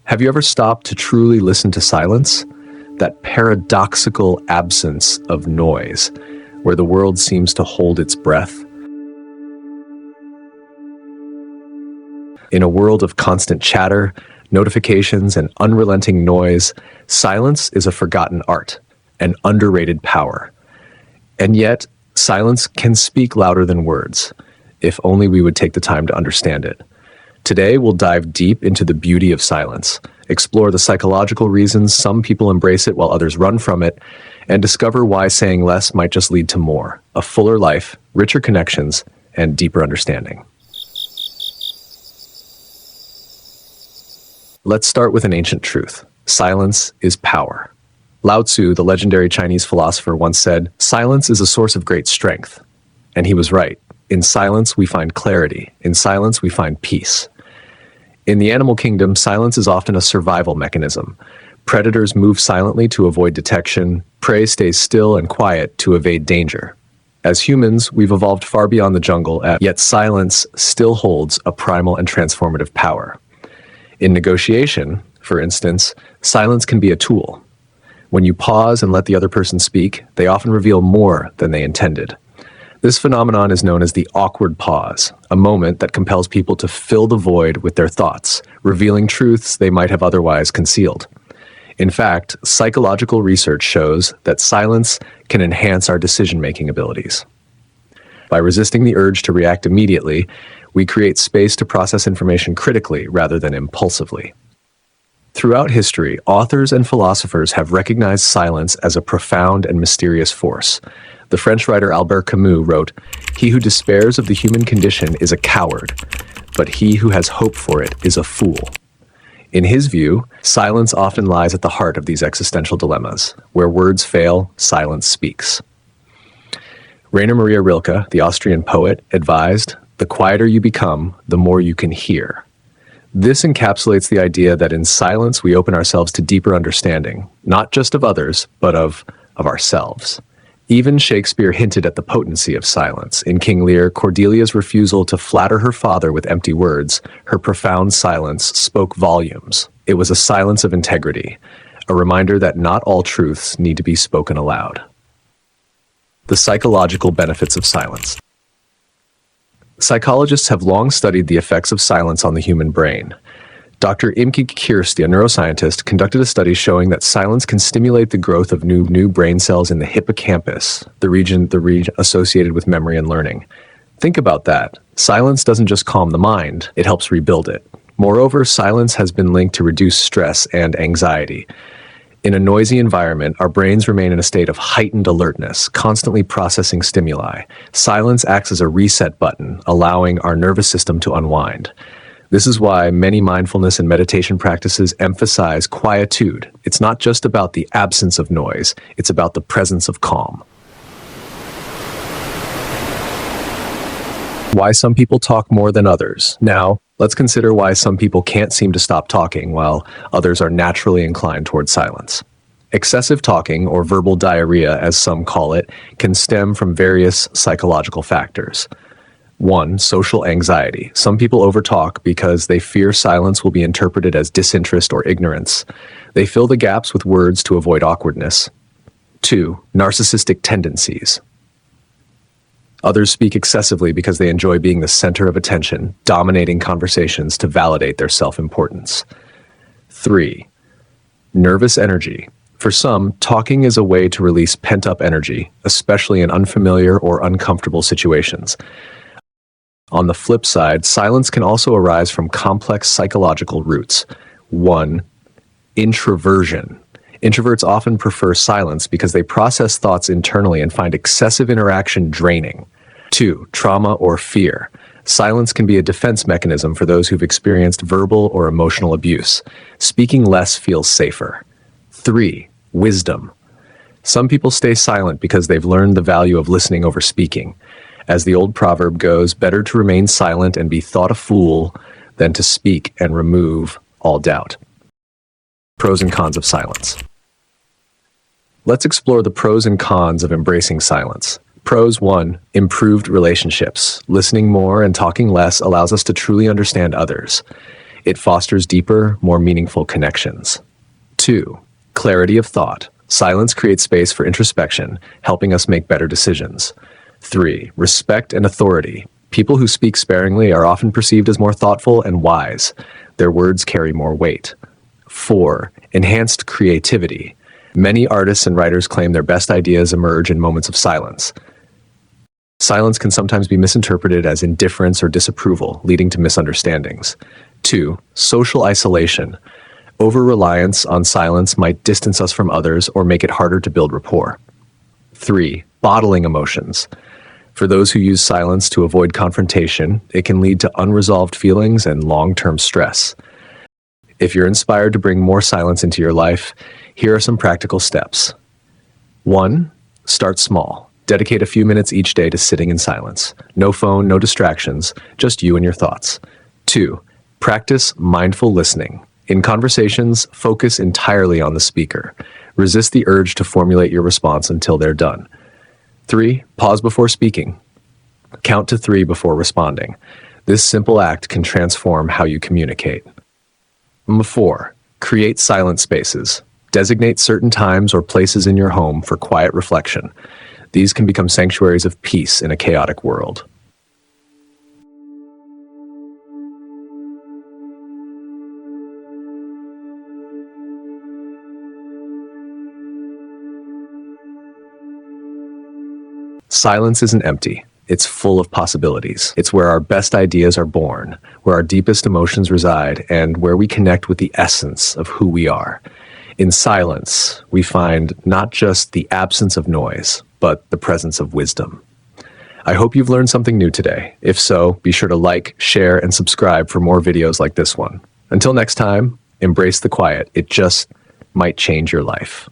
Have you ever stopped to truly listen to silence? That paradoxical absence of noise, where the world seems to hold its breath? In a world of constant chatter, notifications, and unrelenting noise, silence is a forgotten art, an underrated power. And yet, silence can speak louder than words, if only we would take the time to understand it. Today, we'll dive deep into the beauty of silence, explore the psychological reasons some people embrace it while others run from it, and discover why saying less might just lead to more, a fuller life, richer connections, and deeper understanding. Let's start with an ancient truth. Silence is power. Lao Tzu, the legendary Chinese philosopher, once said, "Silence is a source of great strength." And he was right. In silence, we find clarity. In silence, we find peace. In the animal kingdom, silence is often a survival mechanism. Predators move silently to avoid detection. Prey stays still and quiet to evade danger. As humans, we've evolved far beyond the jungle, yet silence still holds a primal and transformative power. In negotiation, for instance, silence can be a tool. When you pause and let the other person speak, they often reveal more than they intended. This phenomenon is known as the awkward pause, a moment that compels people to fill the void with their thoughts, revealing truths they might have otherwise concealed. In fact, psychological research shows that silence can enhance our decision-making abilities. By resisting the urge to react immediately, we create space to process information critically rather than impulsively. Throughout history, authors and philosophers have recognized silence as a profound and mysterious force. The French writer Albert Camus wrote, "He who despairs of the human condition is a coward, but he who has hope for it is a fool." In his view, silence often lies at the heart of these existential dilemmas. Where words fail, silence speaks. Rainer Maria Rilke, the Austrian poet, advised, "The quieter you become, the more you can hear." This encapsulates the idea that in silence we open ourselves to deeper understanding, not just of others, but of ourselves. Even Shakespeare hinted at the potency of silence. In King Lear, Cordelia's refusal to flatter her father with empty words, her profound silence spoke volumes. It was a silence of integrity, a reminder that not all truths need to be spoken aloud. The psychological benefits of silence. Psychologists have long studied the effects of silence on the human brain. Dr. Imke Kiersty, a neuroscientist, conducted a study showing that silence can stimulate the growth of new brain cells in the hippocampus, the region associated with memory and learning. Think about that. Silence doesn't just calm the mind, it helps rebuild it. Moreover, silence has been linked to reduce stress and anxiety. In a noisy environment, our brains remain in a state of heightened alertness, constantly processing stimuli. Silence acts as a reset button, allowing our nervous system to unwind. This is why many mindfulness and meditation practices emphasize quietude. It's not just about the absence of noise, it's about the presence of calm. Why some people talk more than others. Now, let's consider why some people can't seem to stop talking while others are naturally inclined toward silence. Excessive talking, or verbal diarrhea as some call it, can stem from various psychological factors. 1. Social anxiety. Some people overtalk because they fear silence will be interpreted as disinterest or ignorance. They fill the gaps with words to avoid awkwardness. 2. Narcissistic tendencies. Others speak excessively because they enjoy being the center of attention, dominating conversations to validate their self-importance. 3. Nervous energy. For some, talking is a way to release pent-up energy, especially in unfamiliar or uncomfortable situations. On the flip side, silence can also arise from complex psychological roots. 1. Introversion. Introverts often prefer silence because they process thoughts internally and find excessive interaction draining. 2. Trauma or fear. Silence can be a defense mechanism for those who've experienced verbal or emotional abuse. Speaking less feels safer. 3. Wisdom. Some people stay silent because they've learned the value of listening over speaking. As the old proverb goes, better to remain silent and be thought a fool than to speak and remove all doubt. Pros and cons of silence. Let's explore the pros and cons of embracing silence. Pros. 1. Improved relationships. Listening more and talking less allows us to truly understand others. It fosters deeper, more meaningful connections. 2. Clarity of thought. Silence creates space for introspection, helping us make better decisions. 3. Respect and authority. People who speak sparingly are often perceived as more thoughtful and wise. Their words carry more weight. 4. Enhanced creativity. Many artists and writers claim their best ideas emerge in moments of silence. Silence can sometimes be misinterpreted as indifference or disapproval, leading to misunderstandings. 2. Social isolation. Over-reliance on silence might distance us from others or make it harder to build rapport. 3. Bottling emotions. For those who use silence to avoid confrontation, it can lead to unresolved feelings and long-term stress. If you're inspired to bring more silence into your life, here are some practical steps. 1. Start small. Dedicate a few minutes each day to sitting in silence. No phone, no distractions, just you and your thoughts. 2. Practice mindful listening. In conversations, focus entirely on the speaker. Resist the urge to formulate your response until they're done. 3. Pause before speaking. Count to 3 before responding. This simple act can transform how you communicate. 4. Create silent spaces. Designate certain times or places in your home for quiet reflection. These can become sanctuaries of peace in a chaotic world. Silence isn't empty. It's full of possibilities. It's where our best ideas are born, where our deepest emotions reside, and where we connect with the essence of who we are. In silence, we find not just the absence of noise, but the presence of wisdom. I hope you've learned something new today. If so, be sure to like, share, and subscribe for more videos like this one. Until next time, embrace the quiet. It just might change your life.